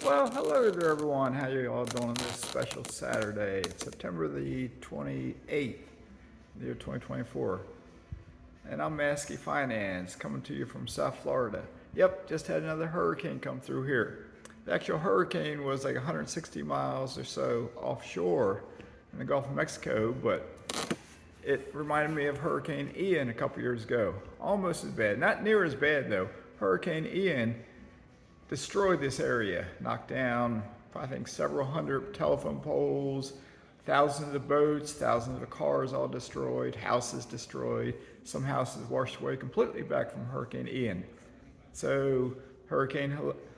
Well, hello there, everyone. How you all doing on this special Saturday, September the 28th, the year 2024? And I'm Mazske Finance, coming to you from South Florida. Yep, just had another hurricane come through here. The actual hurricane was like 160 miles or so offshore in the Gulf of Mexico, but it reminded me of Hurricane Ian a couple years ago. Almost as bad, not near as bad though. Hurricane Ian destroyed this area, knocked down, I think, several hundred telephone poles, thousands of boats, thousands of cars all destroyed, houses destroyed, some houses washed away completely back from Hurricane Ian. So Hurricane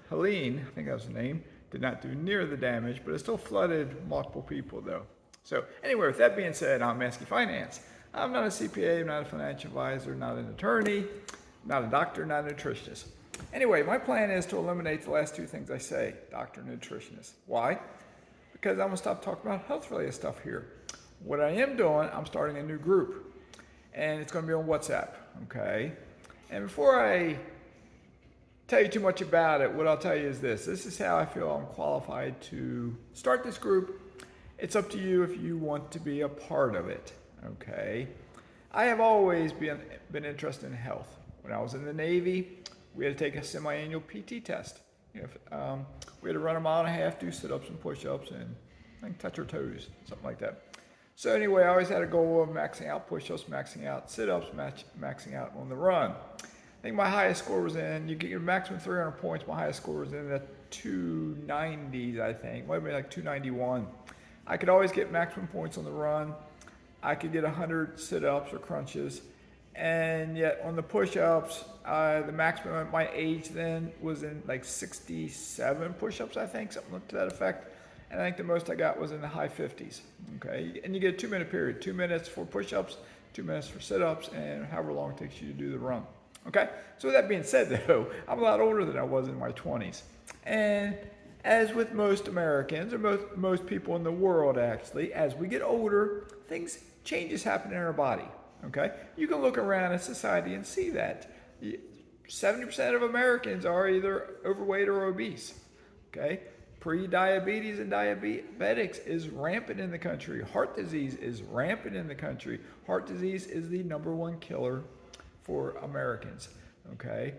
Helene, I think that was the name, did not do near the damage, but it still flooded multiple people though. So anyway, with that being said, I'm Mazske Finance. I'm not a CPA, I'm not a financial advisor, not an attorney, not a doctor, not a nutritionist. Anyway, my plan is to eliminate the last two things I say, doctor and nutritionist. Why? Because I'm going to stop talking about health-related stuff here. What I am doing, I'm starting a new group, and it's going to be on WhatsApp, okay? And before I tell you too much about it, what I'll tell you is this. This is how I feel I'm qualified to start this group. It's up to you if you want to be a part of it, okay? I have always been interested in health. When I was in the Navy, we had to take a semi-annual PT test. We had to run a mile and a half, do sit-ups and push-ups, and I think touch our toes, something like that. So anyway, I always had a goal of maxing out push-ups, maxing out sit-ups, maxing out on the run. I think my highest score was in, you get your maximum 300 points, my highest score was in the 290s, I think. Might be like 291. I could always get maximum points on the run. I could get 100 sit-ups or crunches. And yet on the push-ups, the maximum at my age then was in like 67 push-ups, I think, something to that effect. And I think the most I got was in the high 50s, okay? And you get a 2-minute period, 2 minutes for push-ups, 2 minutes for sit-ups, and however long it takes you to do the run, okay? So with that being said though, I'm a lot older than I was in my 20s. And as with most Americans, or most people in the world actually, as we get older, changes happen in our body. Okay, you can look around in society and see that 70% of Americans are either overweight or obese. Okay, pre-diabetes and diabetics is rampant in the country. Heart disease is rampant in the country. Heart disease is the #1 killer for Americans. Okay,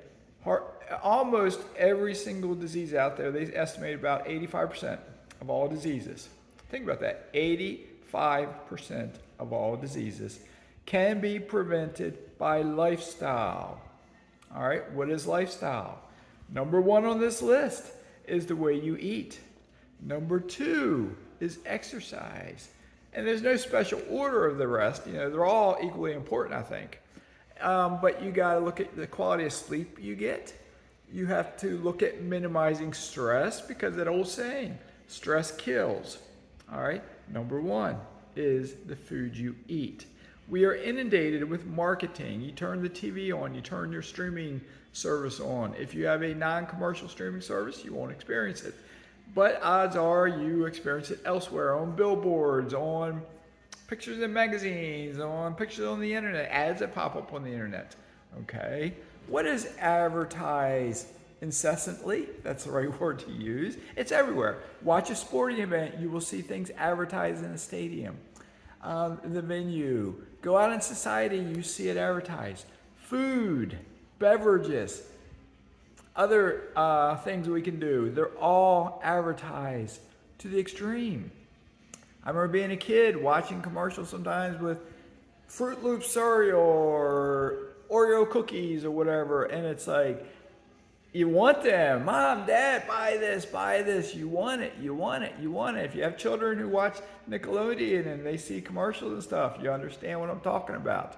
almost every single disease out there, they estimate about 85% of all diseases. Think about that, 85% of all diseases can be prevented by lifestyle. All right, what is lifestyle? #1 on this list is the way you eat. #2 is exercise. And there's no special order of the rest. They're all equally important, I think. But you got to look at the quality of sleep you get. You have to look at minimizing stress, because that old saying, stress kills. All right, #1 is the food you eat. We are inundated with marketing. You turn the TV on, you turn your streaming service on. If you have a non-commercial streaming service, you won't experience it. But odds are you experience it elsewhere, on billboards, on pictures in magazines, on pictures on the internet, ads that pop up on the internet. Okay? What is advertised incessantly? That's the right word to use. It's everywhere. Watch a sporting event, you will see things advertised in the stadium. The venue. Go out in society, you see it advertised. Food, beverages, other things we can do, they're all advertised to the extreme. I remember being a kid watching commercials sometimes with Fruit Loop cereal or Oreo cookies or whatever, and it's like, you want them. Mom, Dad, buy this, buy this. You want it, you want it, you want it. If you have children who watch Nickelodeon and they see commercials and stuff, you understand what I'm talking about.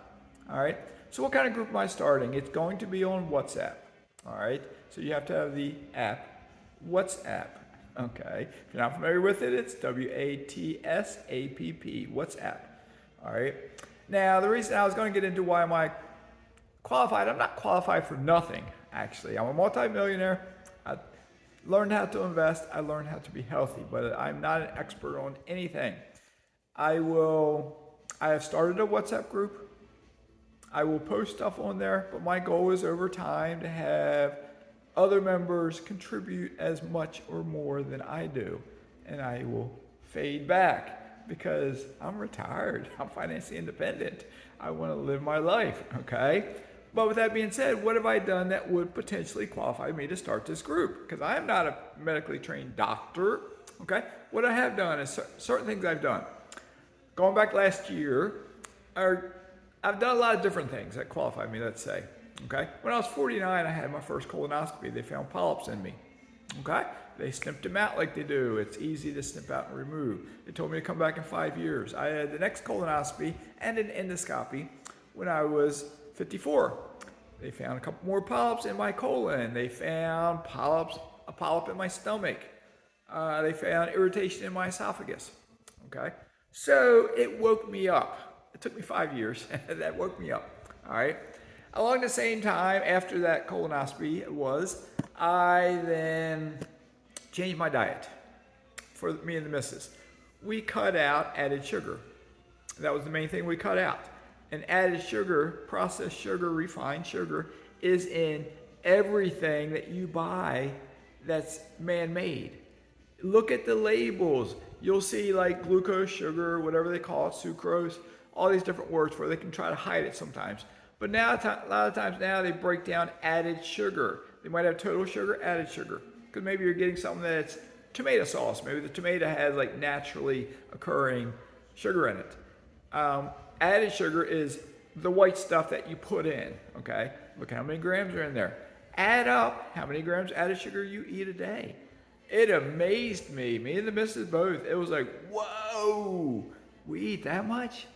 All right? So what kind of group am I starting? It's going to be on WhatsApp. All right? So you have to have the app, WhatsApp. Okay? If you're not familiar with it, it's WATSAPP, WhatsApp. All right? Now, the reason I was going to get into why am I qualified, I'm not qualified for nothing. Actually, I'm a multimillionaire. I learned how to invest. I learned how to be healthy, but I'm not an expert on anything. I have started a WhatsApp group. I will post stuff on there, but my goal is over time to have other members contribute as much or more than I do, and I will fade back because I'm retired. I'm financially independent. I want to live my life, okay? But with that being said, what have I done that would potentially qualify me to start this group? Because I am not a medically trained doctor, okay? What I have done is certain things I've done. Going back last year, I've done a lot of different things that qualify me, let's say, okay? When I was 49, I had my first colonoscopy. They found polyps in me, okay? They snipped them out like they do. It's easy to snip out and remove. They told me to come back in 5 years. I had the next colonoscopy and an endoscopy when I was 54. They found a couple more polyps in my colon. They found a polyp in my stomach. They found irritation in my esophagus, okay? So it woke me up. It took me 5 years. That woke me up, all right? Along the same time, after that colonoscopy I then changed my diet for me and the missus. We cut out added sugar. That was the main thing we cut out. And added sugar, processed sugar, refined sugar, is in everything that you buy that's man-made. Look at the labels. You'll see like glucose, sugar, whatever they call it, sucrose, all these different words where they can try to hide it sometimes. But now, a lot of times now they break down added sugar. They might have total sugar, added sugar. Because maybe you're getting something that's tomato sauce. Maybe the tomato has like naturally occurring sugar in it. Added sugar is the white stuff that you put in, okay? Look how many grams are in there. Add up how many grams added sugar you eat a day. It amazed me and the missus both. It was like, whoa, we eat that much?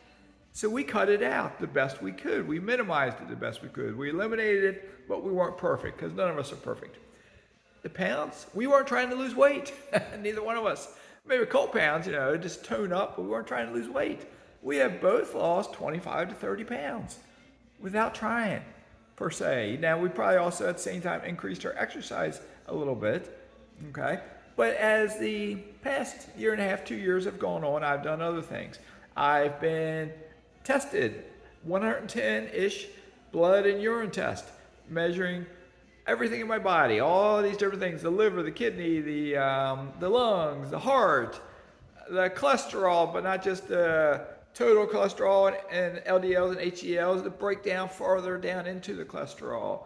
So we cut it out the best we could. We minimized it the best we could. We eliminated it, but we weren't perfect because none of us are perfect. The pounds, we weren't trying to lose weight. Neither one of us. Maybe a couple pounds, just tone up, but we weren't trying to lose weight. We have both lost 25 to 30 pounds without trying, per se. Now, we probably also at the same time increased our exercise a little bit, okay? But as the past year and a half, 2 years have gone on, I've done other things. I've been tested, 110-ish blood and urine test, measuring everything in my body, all these different things, the liver, the kidney, the lungs, the heart, the cholesterol, but not just the total cholesterol and LDLs and HDLs, the breakdown farther down into the cholesterol.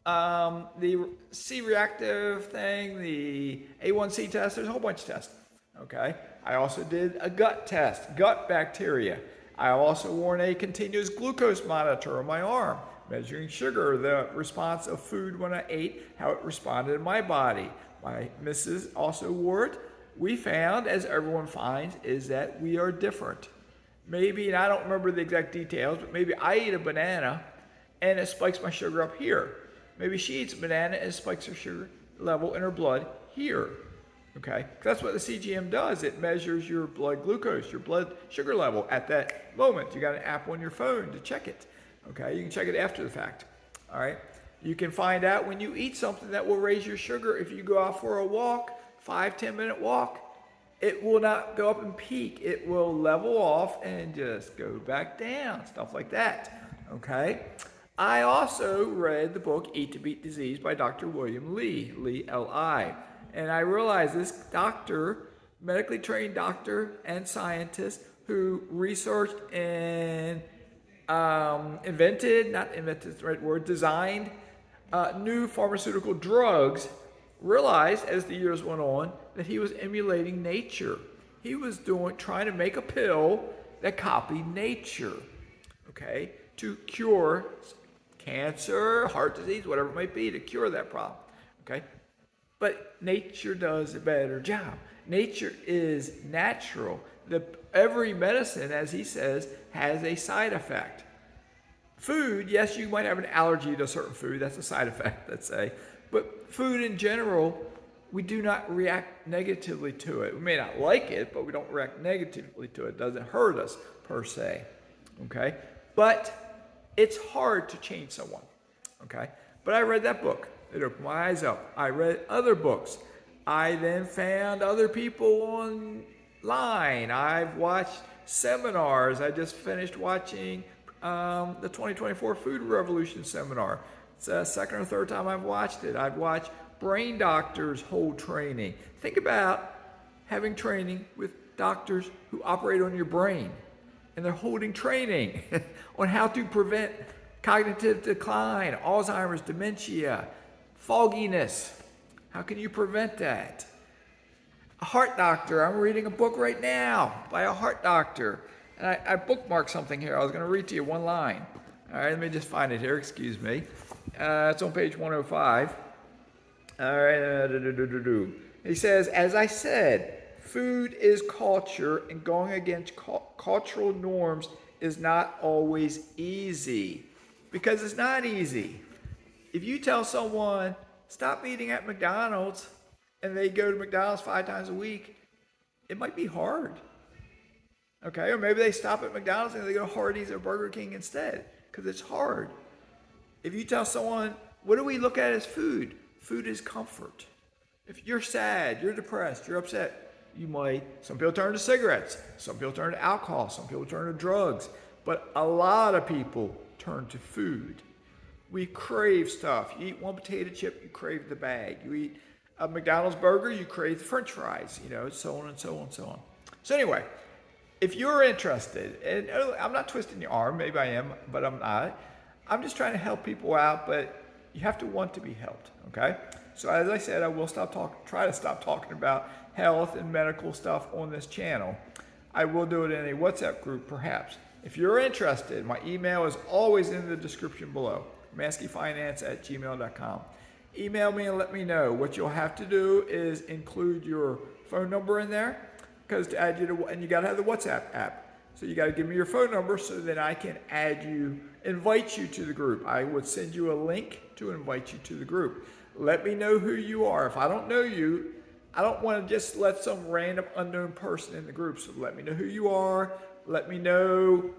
The C-reactive thing, the A1C test, there's a whole bunch of tests, okay? I also did a gut test, gut bacteria. I also worn a continuous glucose monitor on my arm, measuring sugar, the response of food when I ate, how it responded in my body. My missus also wore it. We found, as everyone finds, is that we are different. Maybe, and I don't remember the exact details, but maybe I eat a banana and it spikes my sugar up here. Maybe she eats a banana and it spikes her sugar level in her blood here. Okay, that's what the CGM does. It measures your blood glucose, your blood sugar level at that moment. You got an app on your phone to check it. Okay, you can check it after the fact. All right, you can find out when you eat something that will raise your sugar. If you go out for a walk, 5-10 minute walk, it will not go up and peak. It will level off and just go back down, stuff like that. Okay, I also read the book Eat to Beat Disease by Dr. William Li, Li L-I. And I realized this doctor, medically trained doctor and scientist who researched and designed new pharmaceutical drugs, realized as the years went on that he was emulating nature. He was trying to make a pill that copied nature, okay, to cure cancer, heart disease, whatever it might be, to cure that problem, okay? But nature does a better job. Nature is natural. Every medicine, as he says, has a side effect. Food, yes, you might have an allergy to a certain food. That's a side effect, let's say. But food in general, we do not react negatively to it. We may not like it, but we don't react negatively to it. It doesn't hurt us, per se. Okay? But it's hard to change someone. Okay? But I read that book. It opened my eyes up. I read other books. I then found other people online. I've watched seminars. I just finished watching the 2024 Food Revolution seminar. It's the second or third time I've watched it. I've watched brain doctors hold training. Think about having training with doctors who operate on your brain, and they're holding training on how to prevent cognitive decline, Alzheimer's, dementia, fogginess. How can you prevent that? A heart doctor. I'm reading a book right now by a heart doctor. And I bookmarked something here. I was going to read to you one line. All right, let me just find it here. Excuse me. It's on page 105. All right. He says, as I said, food is culture, and going against cultural norms is not always easy. Because it's not easy. If you tell someone, stop eating at McDonald's, and they go to McDonald's 5 times a week, it might be hard. Okay, or maybe they stop at McDonald's and they go to Hardee's or Burger King instead, because it's hard. If you tell someone, what do we look at as food? Food is comfort. If you're sad, you're depressed, you're upset, you might, some people turn to cigarettes, some people turn to alcohol, some people turn to drugs, but a lot of people turn to food. We crave stuff. You eat one potato chip, you crave the bag. You eat a McDonald's burger, you crave the French fries, so on and so on and so on. So anyway, if you're interested, and I'm not twisting your arm, maybe I am, but I'm not. I'm just trying to help people out, but you have to want to be helped, okay? So as I said, I will try to stop talking about health and medical stuff on this channel. I will do it in a WhatsApp group, perhaps. If you're interested, my email is always in the description below, mazkefinance@gmail.com. Email me and let me know. What you'll have to do is include your phone number in there, because to add you to, and you got to have the WhatsApp app. So you got to give me your phone number so that I can invite you to the group. I would send you a link to invite you to the group. Let me know who you are. If I don't know you, I don't want to just let some random unknown person in the group. So let me know who you are. Let me know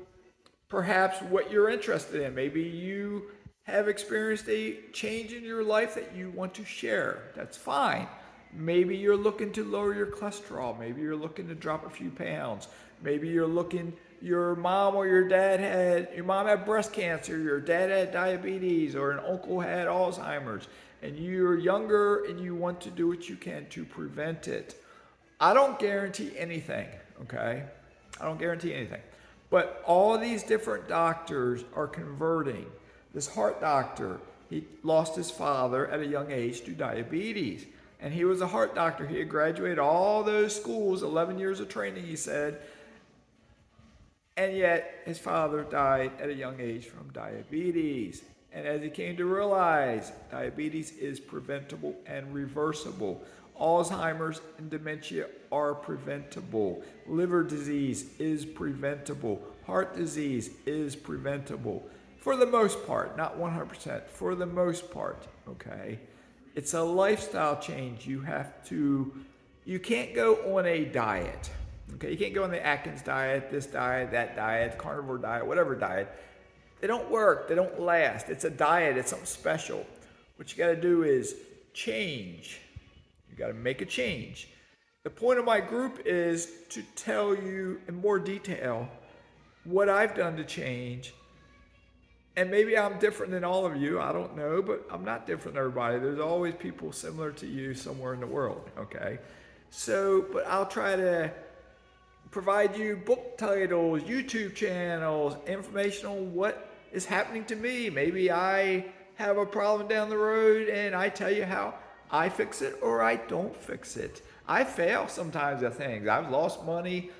perhaps what you're interested in. Maybe you have experienced a change in your life that you want to share. That's fine. Maybe you're looking to lower your cholesterol. Maybe you're looking to drop a few pounds. Maybe you're looking, your mom had breast cancer, your dad had diabetes, or an uncle had Alzheimer's, and you're younger and you want to do what you can to prevent it. I don't guarantee anything, okay? I don't guarantee anything. But all these different doctors are converting. This heart doctor, he lost his father at a young age to diabetes. And he was a heart doctor. He had graduated all those schools, 11 years of training, he said. And yet his father died at a young age from diabetes. And as he came to realize, diabetes is preventable and reversible. Alzheimer's and dementia are preventable. Liver disease is preventable. Heart disease is preventable. For the most part, not 100%, for the most part, okay? It's a lifestyle change. You can't go on a diet, okay? You can't go on the Atkins diet, this diet, that diet, carnivore diet, whatever diet. They don't work, they don't last. It's a diet, it's something special. What you gotta do is change. You gotta make a change. The point of my group is to tell you in more detail what I've done to change. And maybe I'm different than all of you, I don't know, but I'm not different than everybody. There's always people similar to you somewhere in the world, okay? So, but I'll try to provide you book titles, YouTube channels, information on what is happening to me. Maybe I have a problem down the road and I tell you how I fix it or I don't fix it. I fail sometimes at things. I've lost money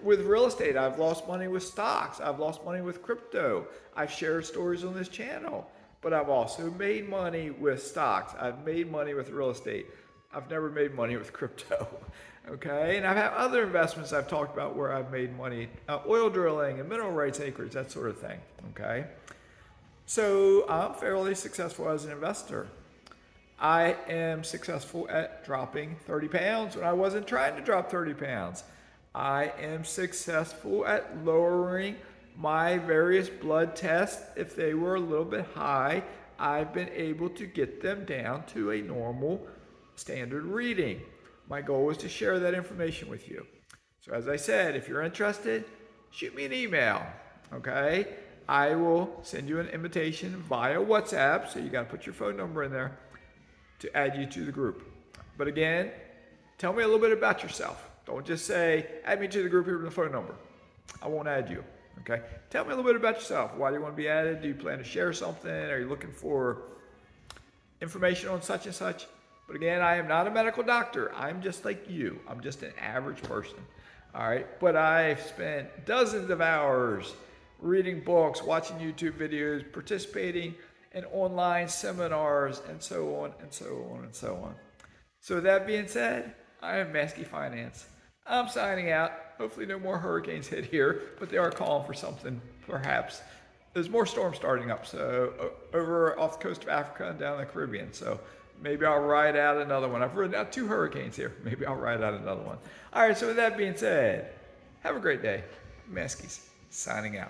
with real estate. I've lost money with stocks. I've lost money with crypto. I've shared stories on this channel, but I've also made money with stocks. I've made money with real estate. I've never made money with crypto, okay? And I've had other investments I've talked about where I've made money, oil drilling and mineral rights acreage, that sort of thing, okay? So I'm fairly successful as an investor. I am successful at dropping 30 pounds when I wasn't trying to drop 30 pounds. I am successful at lowering my various blood tests. If they were a little bit high, I've been able to get them down to a normal standard reading. My goal was to share that information with you. So as I said, if you're interested, shoot me an email, okay? I will send you an invitation via WhatsApp, so you got to put your phone number in there to add you to the group. But again, tell me a little bit about yourself. Don't just say, add me to the group, here's the phone number. I won't add you, okay? Tell me a little bit about yourself. Why do you want to be added? Do you plan to share something? Are you looking for information on such and such? But again, I am not a medical doctor. I'm just like you. I'm just an average person, all right? But I've spent dozens of hours reading books, watching YouTube videos, participating in online seminars, and so on and so on and so on. So that being said, I am Mazske Finance. I'm signing out. Hopefully no more hurricanes hit here, but they are calling for something, perhaps. There's more storms starting up, so over off the coast of Africa and down in the Caribbean. So maybe I'll ride out another one. I've ridden out 2 hurricanes here. Maybe I'll ride out another one. All right, so with that being said, have a great day. Mazke's signing out.